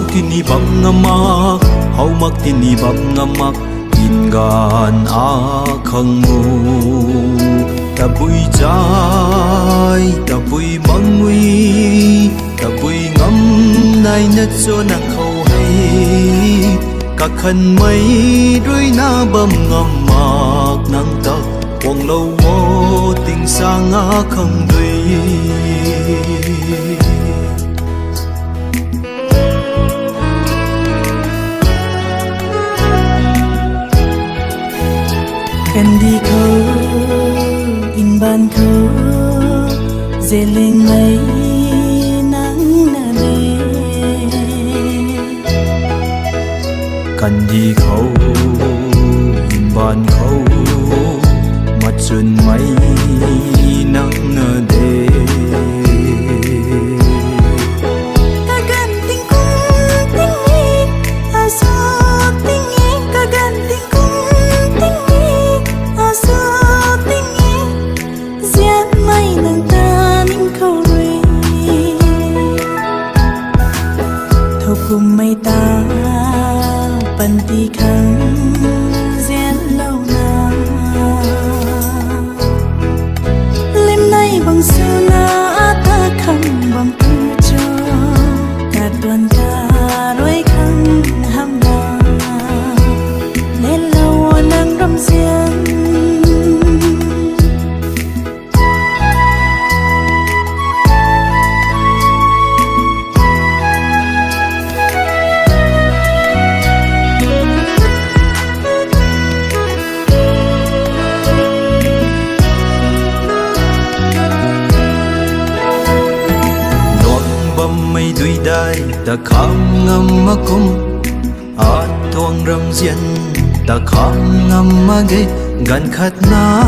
hau tini bam ngamak hau mak tini bam ngamak in gan a khang mu ta bui chai ta bui mangui ta bui ngam nai na cho na khâu hay cả khăn mây đuôi na bầm ngầm mạc nắng tắc quăng lâu mô tình sang ngã không đuôi cần đi khâu in ban khâu dễ lên mấy nắng nà đê cần đi khâu in ban khâu mặt xuân mấy nắng nở đê cùng mây ta bần tì khăn rén lâu na lên nay bằng xưa na ta khăn bằng tu cho cả đoàn ca đôi khăn ham na lên lâu nắng râm riêng mây đuôi đai ta kham ngâm ma cung a tuang ram zian ta kham ngâm ma ge gan khat na